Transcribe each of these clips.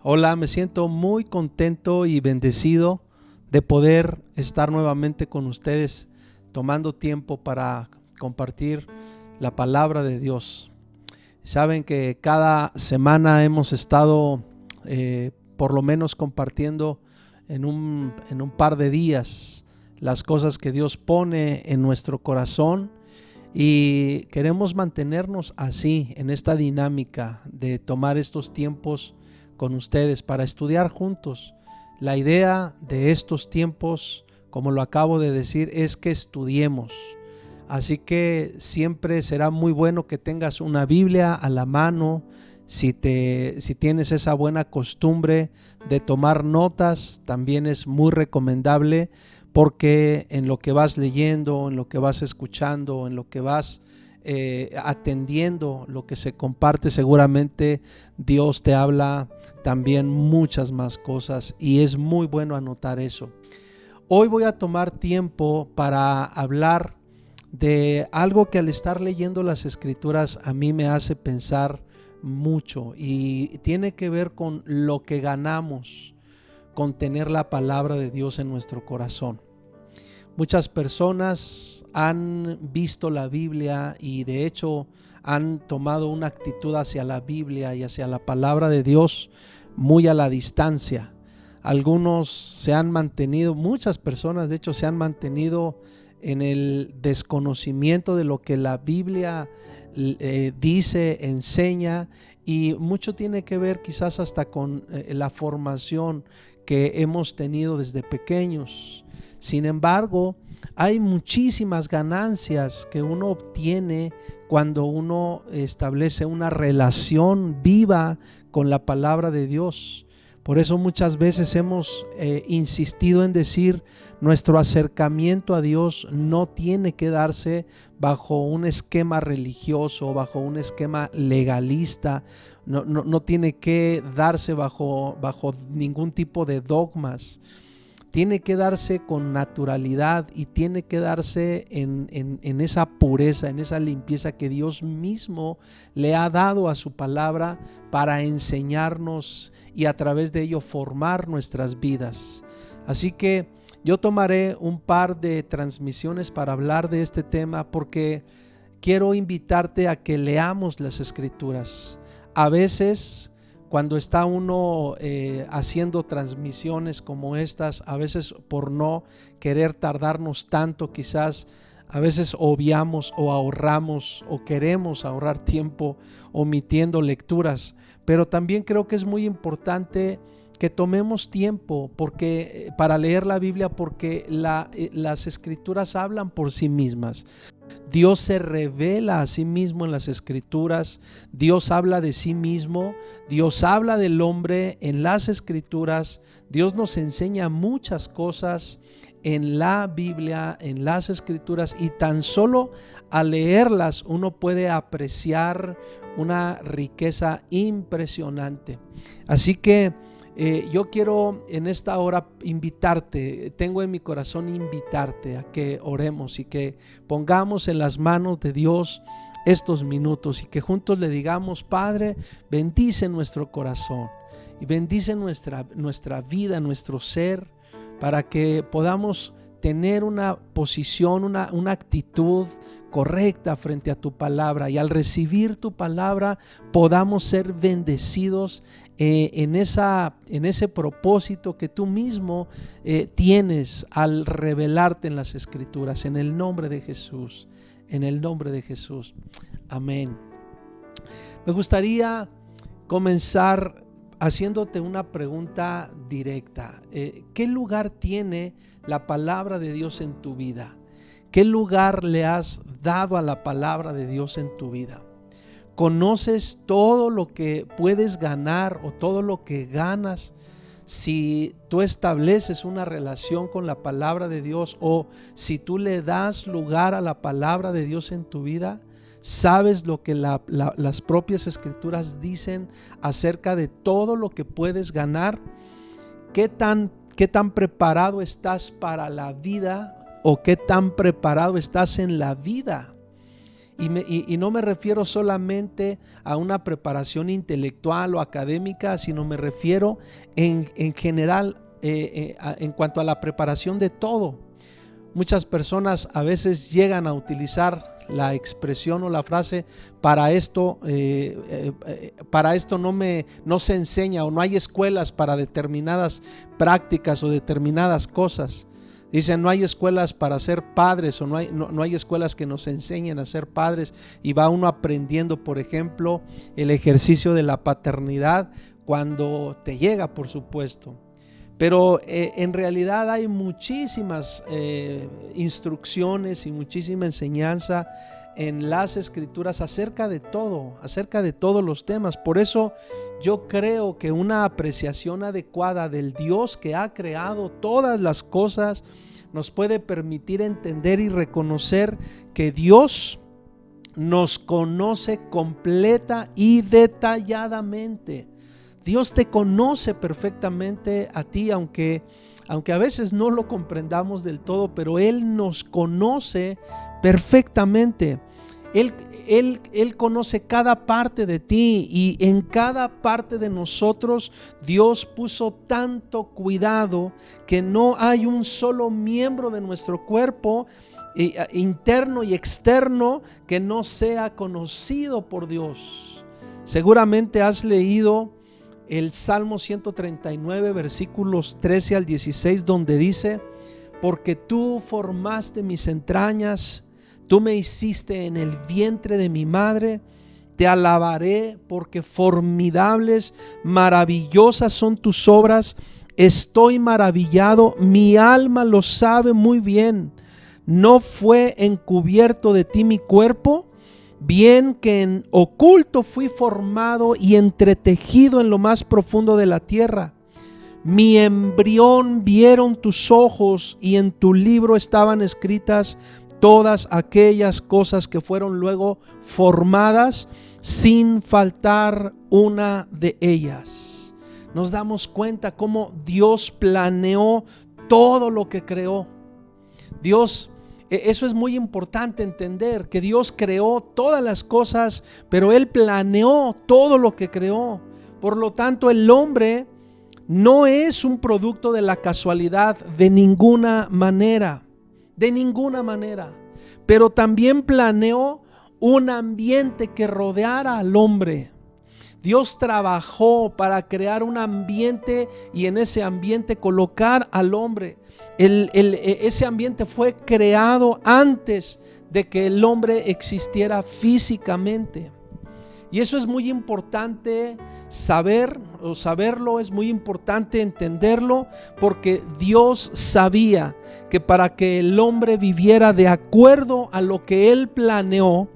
Hola, me siento muy contento y bendecido de poder estar nuevamente con ustedes, tomando tiempo para compartir la palabra de Dios. Saben que cada semana hemos estado por lo menos compartiendo en un par de días las cosas que Dios pone en nuestro corazón, y queremos mantenernos así en esta dinámica de tomar estos tiempos con ustedes para estudiar juntos. La idea de estos tiempos, como lo acabo de decir, es que estudiemos. Así que siempre será muy bueno que tengas una Biblia a la mano. Si tienes esa buena costumbre de tomar notas, también es muy recomendable, porque en lo que vas leyendo, en lo que vas escuchando, en lo que vas atendiendo, lo que se comparte, seguramente Dios te habla también muchas más cosas, y es muy bueno anotar eso. Hoy voy a tomar tiempo para hablar de algo que al estar leyendo las escrituras a mí me hace pensar mucho, y tiene que ver con lo que ganamos con tener la palabra de Dios en nuestro corazón. Muchas personas han visto la Biblia y de hecho han tomado una actitud hacia la Biblia y hacia la palabra de Dios muy a la distancia. Algunos se han mantenido, muchas personas de hecho se han mantenido en el desconocimiento de lo que la Biblia dice, enseña, y mucho tiene que ver quizás hasta con la formación que hemos tenido desde pequeños. Sin embargo, hay muchísimas ganancias que uno obtiene cuando uno establece una relación viva con la palabra de Dios. Por eso muchas veces hemos insistido en decir, nuestro acercamiento a Dios no tiene que darse bajo un esquema religioso, bajo un esquema legalista, no tiene que darse bajo ningún tipo de dogmas. Tiene que darse con naturalidad y tiene que darse en esa pureza, en esa limpieza que Dios mismo le ha dado a su palabra para enseñarnos y a través de ello formar nuestras vidas. Así que yo tomaré un par de transmisiones para hablar de este tema, porque quiero invitarte a que leamos las escrituras. A veces, cuando está uno haciendo transmisiones como estas, a veces por no querer tardarnos tanto, quizás a veces obviamos o ahorramos o queremos ahorrar tiempo omitiendo lecturas. Pero también creo que es muy importante que tomemos tiempo para leer la Biblia, porque las escrituras hablan por sí mismas. Dios se revela a sí mismo en las escrituras. Dios habla de sí mismo. Dios habla del hombre en las escrituras. Dios nos enseña muchas cosas en la Biblia, en las escrituras, y tan solo al leerlas uno puede apreciar una riqueza impresionante. Así que yo quiero en esta hora invitarte, tengo en mi corazón invitarte a que oremos y que pongamos en las manos de Dios estos minutos, y que juntos le digamos: Padre, bendice nuestro corazón y bendice nuestra vida, nuestro ser, para que podamos tener una posición, una actitud correcta frente a tu palabra, y al recibir tu palabra podamos ser bendecidos en ese propósito que tú mismo tienes al revelarte en las escrituras. En el nombre de Jesús, en el nombre de Jesús, amén. Me gustaría comenzar haciéndote una pregunta directa. ¿Qué lugar tiene la palabra de Dios en tu vida? ¿Qué lugar le has dado a la palabra de Dios en tu vida? ¿Conoces todo lo que puedes ganar o todo lo que ganas si tú estableces una relación con la palabra de Dios, o si tú le das lugar a la palabra de Dios en tu vida? ¿Sabes lo que las propias escrituras dicen acerca de todo lo que puedes ganar? ¿Qué tan preparado estás para la vida, o qué tan preparado estás en la vida? Y no me refiero solamente a una preparación intelectual o académica, sino me refiero en general en cuanto a la preparación de todo. Muchas personas a veces llegan a utilizar la expresión o la frase: para esto no se enseña, o no hay escuelas para determinadas prácticas o determinadas cosas. Dicen: no hay escuelas para ser padres, o no hay escuelas que nos enseñen a ser padres, y va uno aprendiendo, por ejemplo, el ejercicio de la paternidad cuando te llega, por supuesto. Pero en realidad hay muchísimas instrucciones y muchísima enseñanza en las Escrituras acerca de todos los temas. Por eso yo creo que una apreciación adecuada del Dios que ha creado todas las cosas nos puede permitir entender y reconocer que Dios nos conoce completa y detalladamente. Dios te conoce perfectamente a ti, aunque a veces no lo comprendamos del todo, pero Él nos conoce perfectamente. Él conoce cada parte de ti, y en cada parte de nosotros Dios puso tanto cuidado que no hay un solo miembro de nuestro cuerpo, interno y externo, que no sea conocido por Dios. Seguramente has leído el Salmo 139, versículos 13 al 16, donde dice: porque tú formaste mis entrañas, tú me hiciste en el vientre de mi madre. Te alabaré, porque formidables, maravillosas son tus obras. Estoy maravillado, mi alma lo sabe muy bien. ¿No fue encubierto de ti mi cuerpo? Bien que en oculto fui formado y entretejido en lo más profundo de la tierra. Mi embrión vieron tus ojos, y en tu libro estaban escritas todas aquellas cosas que fueron luego formadas, sin faltar una de ellas. Nos damos cuenta cómo Dios planeó todo lo que creó. Eso es muy importante entender, que Dios creó todas las cosas, pero Él planeó todo lo que creó. Por lo tanto, el hombre no es un producto de la casualidad de ninguna manera, pero también planeó un ambiente que rodeara al hombre. Dios trabajó para crear un ambiente, y en ese ambiente colocar al hombre. Ese ambiente fue creado antes de que el hombre existiera físicamente. Y eso es muy importante saberlo, es muy importante entenderlo, porque Dios sabía que para que el hombre viviera de acuerdo a lo que Él planeó,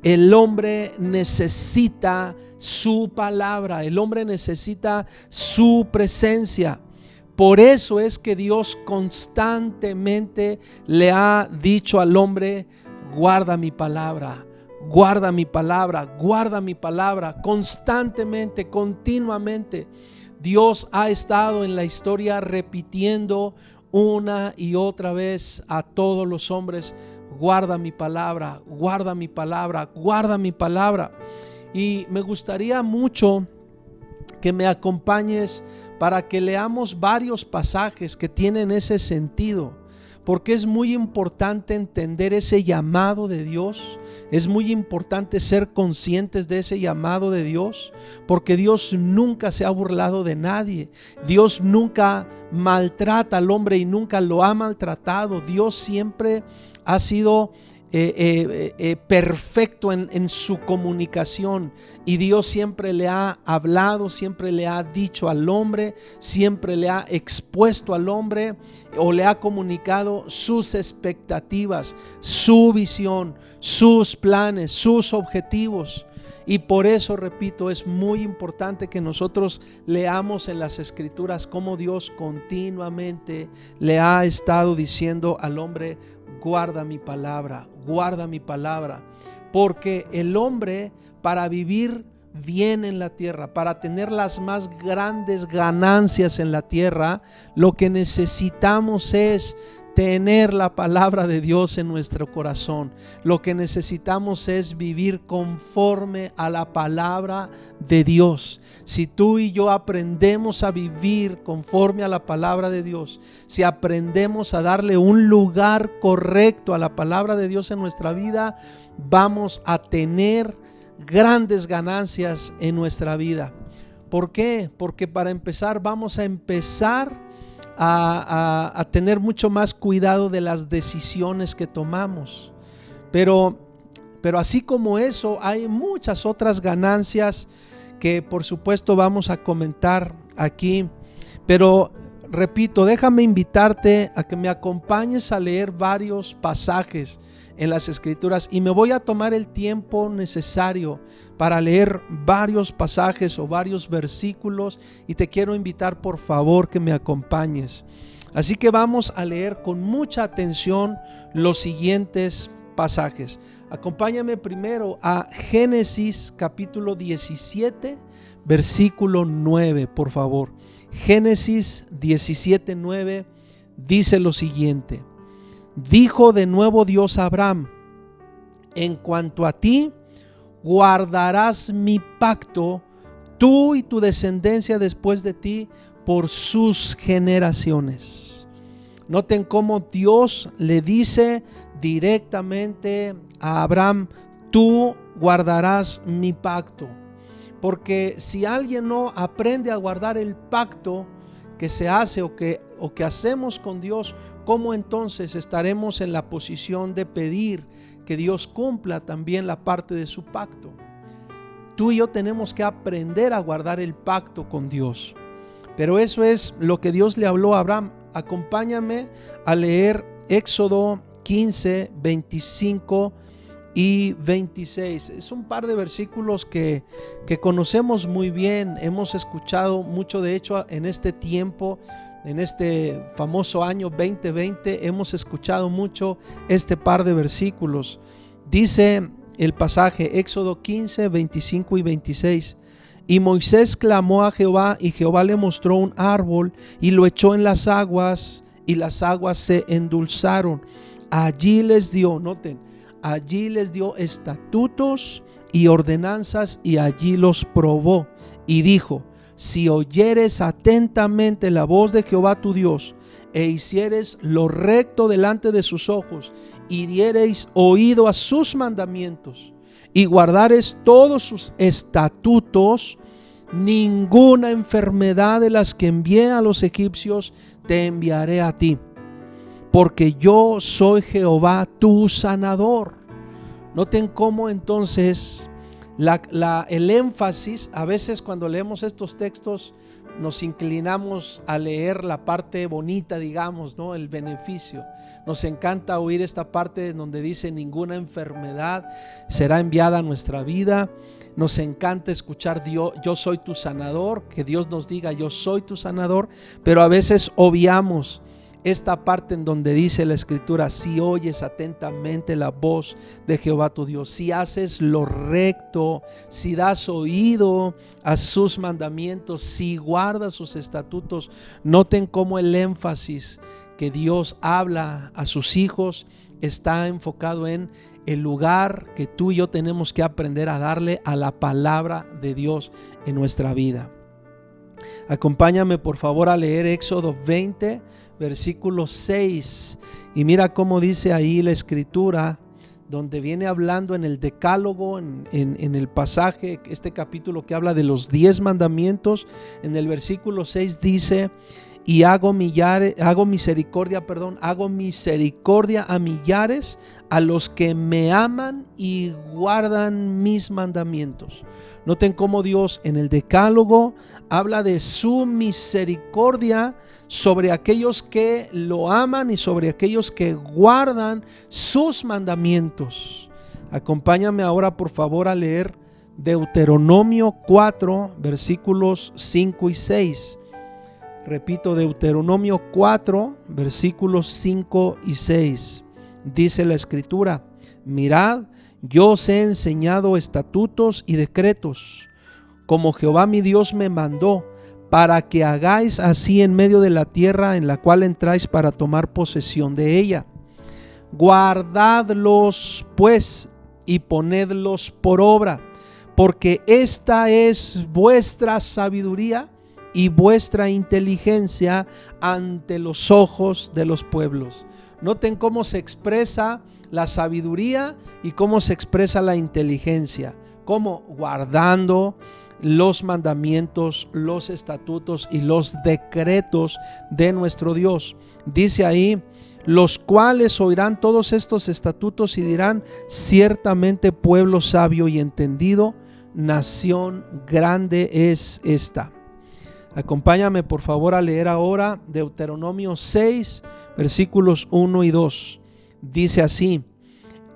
el hombre necesita su palabra, el hombre necesita su presencia. Por eso es que Dios constantemente le ha dicho al hombre: guarda mi palabra, guarda mi palabra, guarda mi palabra. Constantemente, continuamente, Dios ha estado en la historia repitiendo una y otra vez a todos los hombres: guarda mi palabra, guarda mi palabra, guarda mi palabra. Y me gustaría mucho que me acompañes para que leamos varios pasajes que tienen ese sentido, porque es muy importante entender ese llamado de Dios. Es muy importante ser conscientes de ese llamado de Dios, porque Dios nunca se ha burlado de nadie. Dios nunca maltrata al hombre y nunca lo ha maltratado. Dios siempre ha sido perfecto en su comunicación, y Dios siempre le ha hablado, siempre le ha dicho al hombre, siempre le ha expuesto al hombre, o le ha comunicado sus expectativas, su visión, sus planes, sus objetivos. Y por eso, repito, es muy importante que nosotros leamos en las Escrituras cómo Dios continuamente le ha estado diciendo al hombre: guarda mi palabra, guarda mi palabra. Porque el hombre, para vivir bien en la tierra, para tener las más grandes ganancias en la tierra, lo que necesitamos es tener la palabra de Dios en nuestro corazón. Lo que necesitamos es vivir conforme a la palabra de Dios. Si tú y yo aprendemos a vivir conforme a la palabra de Dios, si aprendemos a darle un lugar correcto a la palabra de Dios en nuestra vida, vamos a tener grandes ganancias en nuestra vida. ¿Por qué? Porque para empezar vamos a empezar a tener mucho más cuidado de las decisiones que tomamos. Pero así como eso, hay muchas otras ganancias que por supuesto vamos a comentar aquí. Pero repito, déjame invitarte a que me acompañes a leer varios pasajes en las Escrituras, y me voy a tomar el tiempo necesario para leer varios pasajes o varios versículos, y te quiero invitar por favor que me acompañes. Así que vamos a leer con mucha atención los siguientes pasajes. Acompáñame primero a Génesis capítulo 17 versículo 9, por favor. Génesis 17:9 dice lo siguiente: dijo de nuevo Dios a Abraham: en cuanto a ti, guardarás mi pacto, tú y tu descendencia después de ti, por sus generaciones. Noten cómo Dios le dice directamente a Abraham: tú guardarás mi pacto. Porque si alguien no aprende a guardar el pacto que se hace o que hacemos con Dios, ¿cómo entonces estaremos en la posición de pedir que Dios cumpla también la parte de su pacto? Tú y yo tenemos que aprender a guardar el pacto con Dios. Pero eso es lo que Dios le habló a Abraham. Acompáñame a leer Éxodo 15, 25 y 26. Es un par de versículos que conocemos muy bien, hemos escuchado mucho. De hecho, en este tiempo, en este famoso año 2020, hemos escuchado mucho este par de versículos. Dice el pasaje, Éxodo 15, 25 y 26: y Moisés clamó a Jehová, y Jehová le mostró un árbol y lo echó en las aguas, y las aguas se endulzaron. Allí les dio, noten, allí les dio estatutos y ordenanzas, y allí los probó, y dijo: si oyeres atentamente la voz de Jehová tu Dios, e hicieres lo recto delante de sus ojos, y diereis oído a sus mandamientos, y guardares todos sus estatutos, ninguna enfermedad de las que envié a los egipcios te enviaré a ti, porque yo soy Jehová tu sanador. Noten cómo entonces el énfasis, a veces cuando leemos estos textos nos inclinamos a leer la parte bonita, digamos, ¿no? El beneficio. Nos encanta oír esta parte donde dice: ninguna enfermedad será enviada a nuestra vida. Nos encanta escuchar: Dios, yo soy tu sanador, que Dios nos diga: yo soy tu sanador. Pero a veces obviamos esta parte en donde dice la Escritura: si oyes atentamente la voz de Jehová tu Dios, si haces lo recto, si das oído a sus mandamientos, si guardas sus estatutos. Noten cómo el énfasis que Dios habla a sus hijos está enfocado en el lugar que tú y yo tenemos que aprender a darle a la palabra de Dios en nuestra vida. Acompáñame por favor a leer Éxodo 20 versículo 6, y mira cómo dice ahí la Escritura, donde viene hablando en el decálogo, en el pasaje, este capítulo que habla de los 10 mandamientos. En el versículo 6 dice: y hago misericordia a millares a los que me aman y guardan mis mandamientos. Noten cómo Dios en el decálogo habla de su misericordia sobre aquellos que lo aman y sobre aquellos que guardan sus mandamientos. Acompáñame ahora por favor a leer Deuteronomio 4 versículos 5 y 6. Repito, Deuteronomio 4 versículos 5 y 6. Dice la Escritura: mirad, yo os he enseñado estatutos y decretos, como Jehová mi Dios me mandó, para que hagáis así en medio de la tierra en la cual entráis para tomar posesión de ella. Guardadlos pues y ponedlos por obra, porque esta es vuestra sabiduría y vuestra inteligencia ante los ojos de los pueblos. Noten cómo se expresa la sabiduría y cómo se expresa la inteligencia. Cómo guardando los mandamientos, los estatutos y los decretos de nuestro Dios. Dice ahí: los cuales oirán todos estos estatutos y dirán: ciertamente pueblo sabio y entendido, nación grande es esta. Acompáñame por favor a leer ahora Deuteronomio 6, versículos 1 y 2. Dice así: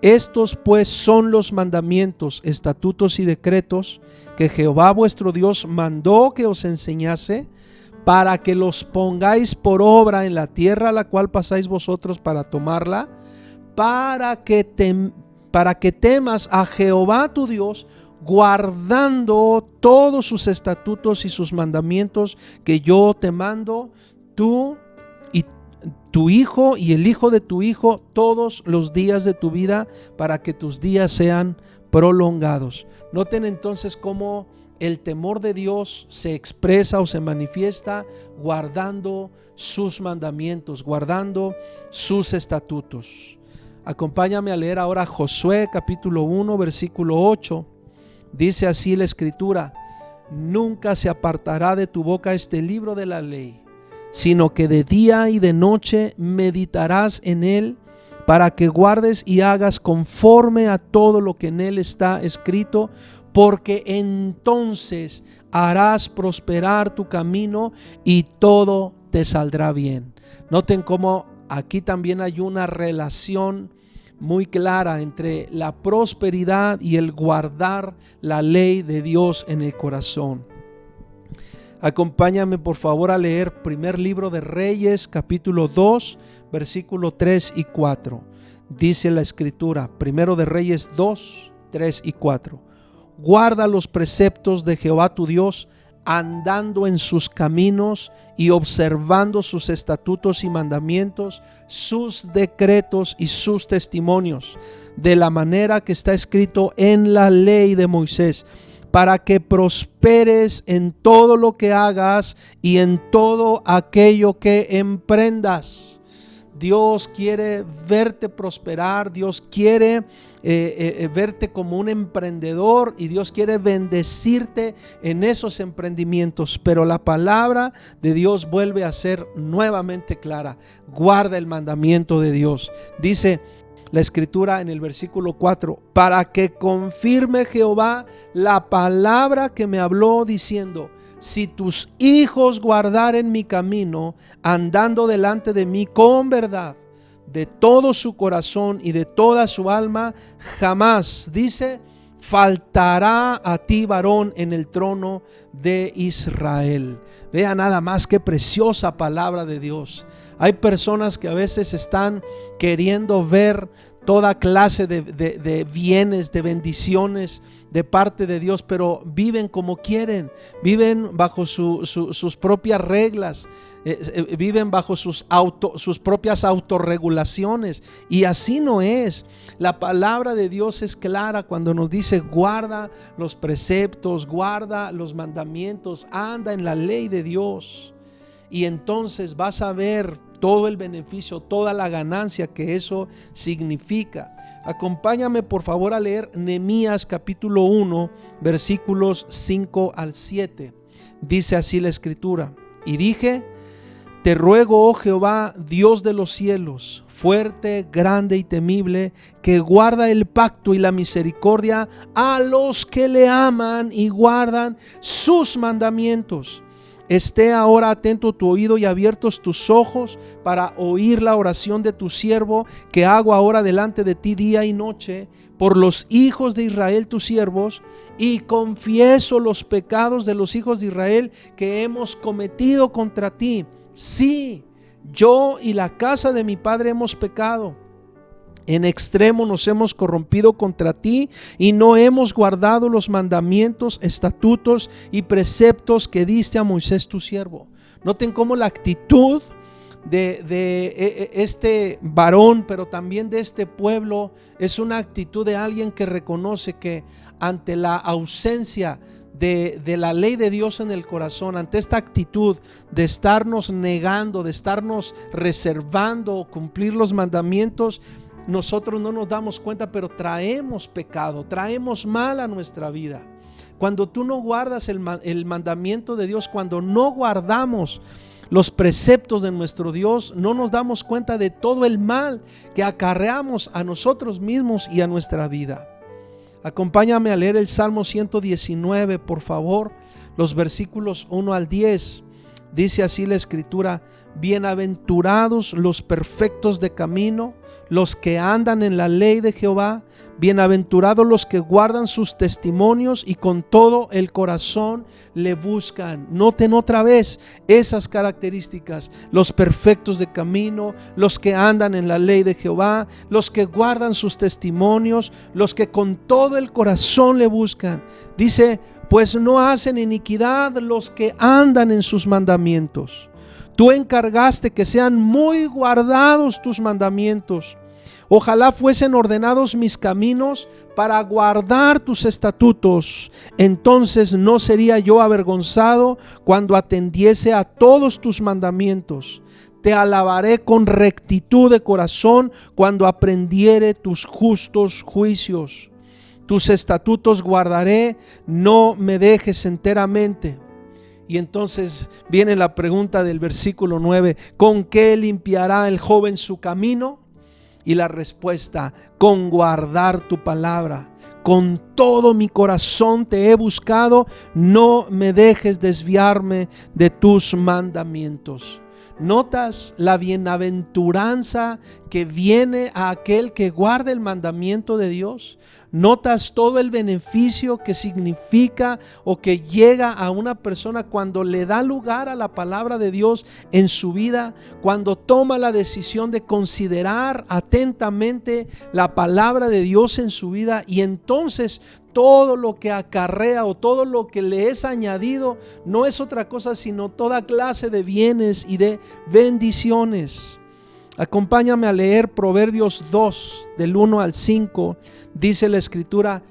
estos pues son los mandamientos, estatutos y decretos que Jehová vuestro Dios mandó que os enseñase, para que los pongáis por obra en la tierra a la cual pasáis vosotros para tomarla, para que temas a Jehová tu Dios, guardando todos sus estatutos y sus mandamientos que yo te mando, tú y tu hijo y el hijo de tu hijo todos los días de tu vida, para que tus días sean prolongados. Noten entonces cómo el temor de Dios se expresa o se manifiesta guardando sus mandamientos, guardando sus estatutos. Acompáñame a leer ahora Josué capítulo 1 versículo 8. Dice así la escritura: nunca se apartará de tu boca este libro de la ley, sino que de día y de noche meditarás en él, para que guardes y hagas conforme a todo lo que en él está escrito, porque entonces harás prosperar tu camino y todo te saldrá bien. Noten cómo aquí también hay una relación muy clara entre la prosperidad y el guardar la ley de Dios en el corazón. Acompáñame por favor a leer primer libro de Reyes capítulo 2 versículo 3 y 4. Dice la escritura, primero de Reyes 2, 3 y 4. Guarda los preceptos de Jehová tu Dios, andando en sus caminos y observando sus estatutos y mandamientos, sus decretos y sus testimonios, de la manera que está escrito en la ley de Moisés, para que prosperes en todo lo que hagas y en todo aquello que emprendas. Dios quiere verte prosperar, Dios quiere verte como un emprendedor, y Dios quiere bendecirte en esos emprendimientos. Pero la palabra de Dios vuelve a ser nuevamente clara: guarda el mandamiento de Dios. Dice la escritura en el versículo 4: para que confirme Jehová la palabra que me habló diciendo: si tus hijos guardaren mi camino, andando delante de mí con verdad, de todo su corazón y de toda su alma, jamás, dice, faltará a ti varón en el trono de Israel. Vea nada más qué preciosa palabra de Dios. Hay personas que a veces están queriendo ver toda clase de bienes, de bendiciones de parte de Dios, pero viven como quieren, viven bajo sus propias reglas, viven bajo sus propias autorregulaciones, y así no es. La palabra de Dios es clara cuando nos dice: guarda los preceptos, guarda los mandamientos, anda en la ley de Dios, y entonces vas a ver todo el beneficio, toda la ganancia que eso significa. Acompáñame por favor a leer Nehemías capítulo 1 versículos 5 al 7. Dice así la escritura: y dije: te ruego, oh Jehová, Dios de los cielos, fuerte, grande y temible, que guarda el pacto y la misericordia a los que le aman y guardan sus mandamientos. Esté ahora atento tu oído y abiertos tus ojos para oír la oración de tu siervo, que hago ahora delante de ti día y noche, por los hijos de Israel tus siervos, y confieso los pecados de los hijos de Israel que hemos cometido contra ti. Sí, yo y la casa de mi padre hemos pecado. En extremo nos hemos corrompido contra ti y no hemos guardado los mandamientos, estatutos y preceptos que diste a Moisés tu siervo. Noten cómo la actitud de este varón, pero también de este pueblo, es una actitud de alguien que reconoce que ante la ausencia de la ley de Dios en el corazón, ante esta actitud de estarnos negando, de estarnos reservando cumplir los mandamientos, nosotros no nos damos cuenta, pero traemos pecado, traemos mal a nuestra vida. Cuando tú no guardas el mandamiento de Dios, cuando no guardamos los preceptos de nuestro Dios, no nos damos cuenta de todo el mal que acarreamos a nosotros mismos y a nuestra vida. Acompáñame a leer el Salmo 119, por favor, los versículos 1 al 10. Dice así la Escritura: bienaventurados los perfectos de camino, los que andan en la ley de Jehová. Bienaventurados los que guardan sus testimonios y con todo el corazón le buscan. Noten otra vez esas características: los perfectos de camino, los que andan en la ley de Jehová, los que guardan sus testimonios, los que con todo el corazón le buscan. Dice: pues no hacen iniquidad los que andan en sus mandamientos. Tú encargaste que sean muy guardados tus mandamientos. Ojalá fuesen ordenados mis caminos para guardar tus estatutos. Entonces no sería yo avergonzado cuando atendiese a todos tus mandamientos. Te alabaré con rectitud de corazón cuando aprendiere tus justos juicios. Tus estatutos guardaré, no me dejes enteramente. Y entonces viene la pregunta del versículo 9: ¿con qué limpiará el joven su camino? Y la respuesta: con guardar tu palabra. Con todo mi corazón te he buscado, no me dejes desviarme de tus mandamientos. ¿Notas la bienaventuranza que viene a aquel que guarda el mandamiento de Dios? ¿Notas todo el beneficio que significa o que llega a una persona cuando le da lugar a la palabra de Dios en su vida? Cuando toma la decisión de considerar atentamente la palabra de Dios en su vida, y entonces todo lo que acarrea o todo lo que le es añadido no es otra cosa sino toda clase de bienes y de bendiciones. Acompáñame a leer Proverbios 2 del 1 al 5. Dice la Escritura: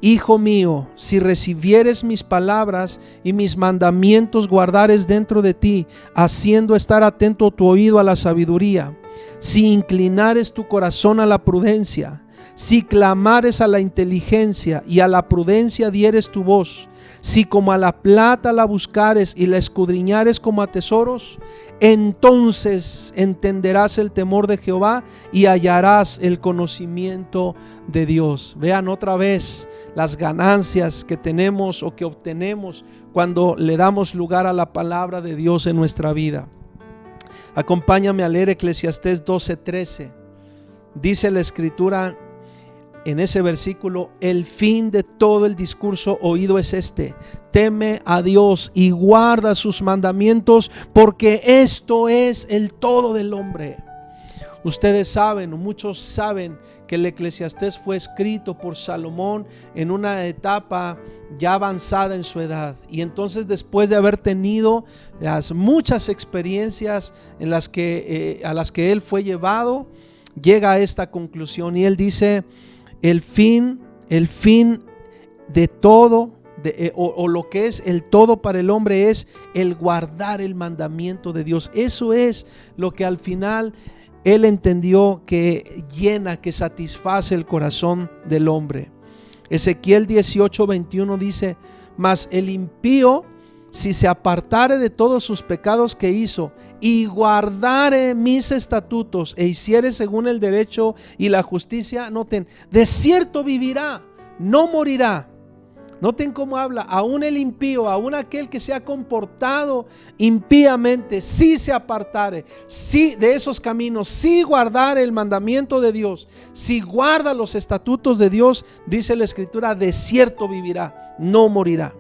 hijo mío, si recibieres mis palabras y mis mandamientos guardares dentro de ti, haciendo estar atento tu oído a la sabiduría, si inclinares tu corazón a la prudencia, si clamares a la inteligencia y a la prudencia dieres tu voz, si como a la plata la buscares y la escudriñares como a tesoros, entonces entenderás el temor de Jehová y hallarás el conocimiento de Dios. Vean otra vez las ganancias que tenemos o que obtenemos cuando le damos lugar a la palabra de Dios en nuestra vida. Acompáñame a leer Eclesiastés 12:13. Dice la Escritura en ese versículo: el fin de todo el discurso oído es este: teme a Dios y guarda sus mandamientos, porque esto es el todo del hombre. Ustedes saben, o muchos saben, que el Eclesiastés fue escrito por Salomón en una etapa ya avanzada en su edad, y entonces después de haber tenido las muchas experiencias en las que, a las que él fue llevado, llega a esta conclusión, y él dice: el fin de todo, o lo que es el todo para el hombre, es el guardar el mandamiento de Dios. Eso es lo que al final él entendió que llena, que satisface el corazón del hombre. Ezequiel 18:21 dice: mas el impío, si se apartare de todos sus pecados que hizo y guardare mis estatutos e hiciere según el derecho y la justicia, noten, de cierto vivirá, no morirá. Noten cómo habla: aún el impío, aún aquel que se ha comportado impíamente, si se apartare, si de esos caminos, si guardare el mandamiento de Dios, si guarda los estatutos de Dios, dice la Escritura, de cierto vivirá, no morirá.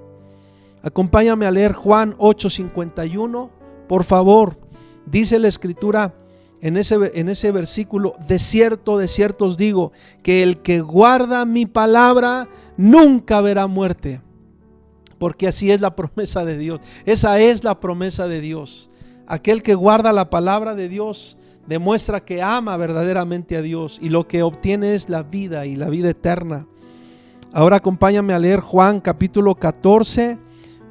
Acompáñame a leer Juan 8:51, por favor. Dice la Escritura: en ese versículo: de cierto os digo, que el que guarda mi palabra nunca verá muerte. Porque así es la promesa de Dios. Esa es la promesa de Dios. Aquel que guarda la palabra de Dios demuestra que ama verdaderamente a Dios, y lo que obtiene es la vida, y la vida eterna. Ahora acompáñame a leer Juan capítulo 14,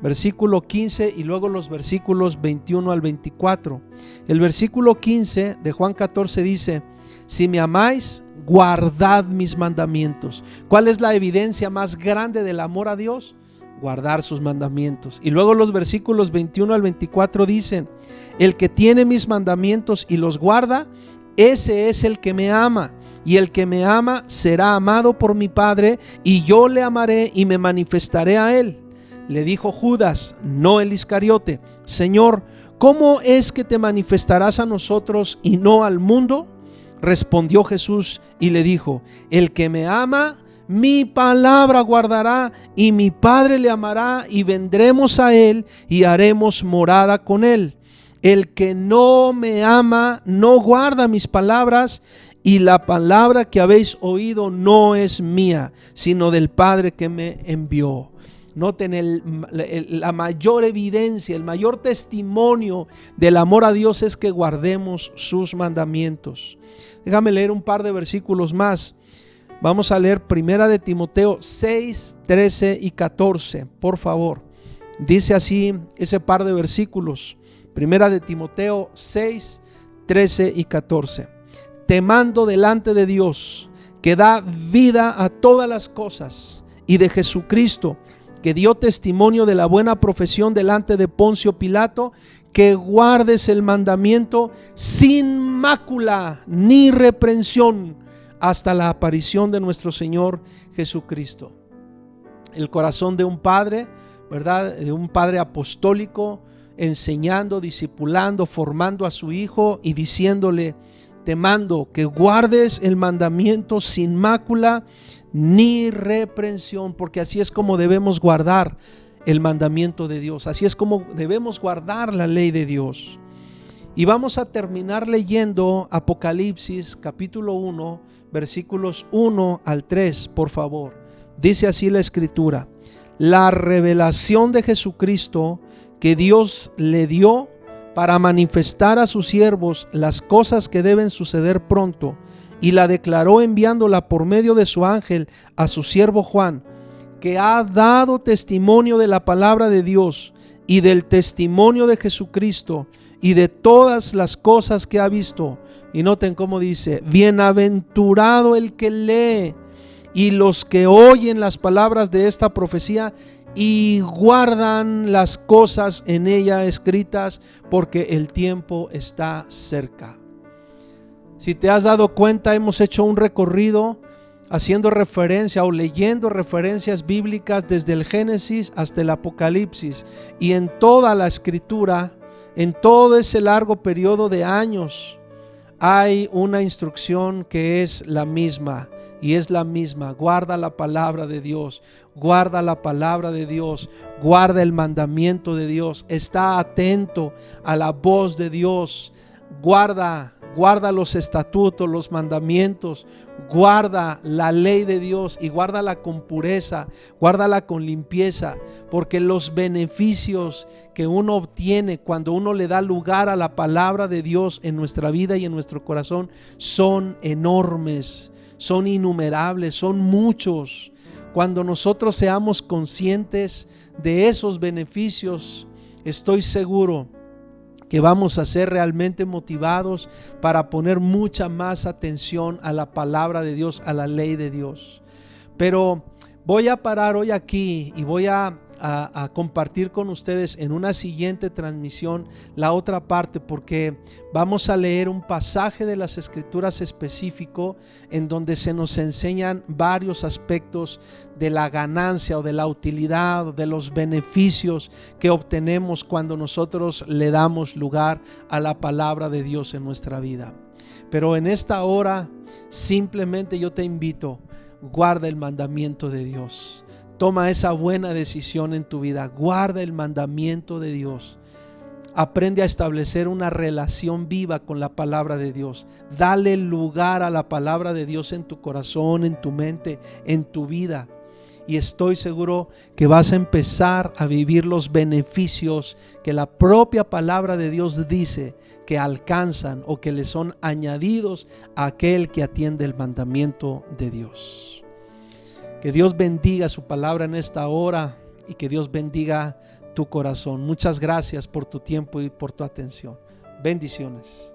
versículo 15, y luego los versículos 21 al 24. El versículo 15 de Juan 14 dice: si me amáis, guardad mis mandamientos. ¿Cuál es la evidencia más grande del amor a Dios? Guardar sus mandamientos. Y luego los versículos 21 al 24 dicen: el que tiene mis mandamientos y los guarda, ese es el que me ama. Y el que me ama será amado por mi Padre, y yo le amaré y me manifestaré a él. Le dijo Judas, no el Iscariote: Señor, ¿cómo es que te manifestarás a nosotros y no al mundo? Respondió Jesús y le dijo: el que me ama, mi palabra guardará, y mi Padre le amará, y vendremos a él y haremos morada con él. El que no me ama no guarda mis palabras, y la palabra que habéis oído no es mía, sino del Padre que me envió. Noten la mayor evidencia, el mayor testimonio del amor a Dios es que guardemos sus mandamientos. Déjame leer un par de versículos más. Vamos a leer 1 de Timoteo 6, 13 y 14, por favor. Dice así ese par de versículos. 1 de Timoteo 6, 13 y 14. Te mando delante de Dios, que da vida a todas las cosas, y de Jesucristo, que dio testimonio de la buena profesión delante de Poncio Pilato, que guardes el mandamiento sin mácula ni reprensión hasta la aparición de nuestro Señor Jesucristo. El corazón de un padre, ¿verdad? De un padre apostólico, enseñando, discipulando, formando a su hijo y diciéndole: te mando que guardes el mandamiento sin mácula ni reprensión, porque así es como debemos guardar el mandamiento de Dios, así es como debemos guardar la ley de Dios. Y vamos a terminar leyendo Apocalipsis capítulo 1, versículos 1 al 3, por favor. Dice así la escritura: la revelación de Jesucristo que Dios le dio para manifestar a sus siervos las cosas que deben suceder pronto, y la declaró enviándola por medio de su ángel a su siervo Juan, que ha dado testimonio de la palabra de Dios y del testimonio de Jesucristo y de todas las cosas que ha visto. Y noten cómo dice: bienaventurado el que lee y los que oyen las palabras de esta profecía y guardan las cosas en ella escritas, porque el tiempo está cerca. Si te has dado cuenta, hemos hecho un recorrido haciendo referencia o leyendo referencias bíblicas desde el Génesis hasta el Apocalipsis, y en toda la escritura, en todo ese largo periodo de años, hay una instrucción que es la misma, y es la misma: guarda la palabra de Dios, guarda la palabra de Dios, guarda el mandamiento de Dios, está atento a la voz de Dios, guarda los estatutos, los mandamientos, guarda la ley de Dios, y guárdala con pureza, guárdala con limpieza, porque los beneficios que uno obtiene cuando uno le da lugar a la palabra de Dios en nuestra vida y en nuestro corazón son enormes, son innumerables, son muchos. Cuando nosotros seamos conscientes de esos beneficios, estoy seguro que vamos a ser realmente motivados para poner mucha más atención a la palabra de Dios, a la ley de Dios. Pero voy a parar hoy aquí y voy a compartir con ustedes en una siguiente transmisión la otra parte, porque vamos a leer un pasaje de las Escrituras específico en donde se nos enseñan varios aspectos de la ganancia o de la utilidad o de los beneficios que obtenemos cuando nosotros le damos lugar a la palabra de Dios en nuestra vida. Pero en esta hora simplemente yo te invito: guarda el mandamiento de Dios. Toma esa buena decisión en tu vida. Guarda el mandamiento de Dios. Aprende a establecer una relación viva con la palabra de Dios. Dale lugar a la palabra de Dios en tu corazón, en tu mente, en tu vida. Y estoy seguro que vas a empezar a vivir los beneficios que la propia palabra de Dios dice que alcanzan o que le son añadidos a aquel que atiende el mandamiento de Dios. Que Dios bendiga su palabra en esta hora y que Dios bendiga tu corazón. Muchas gracias por tu tiempo y por tu atención. Bendiciones.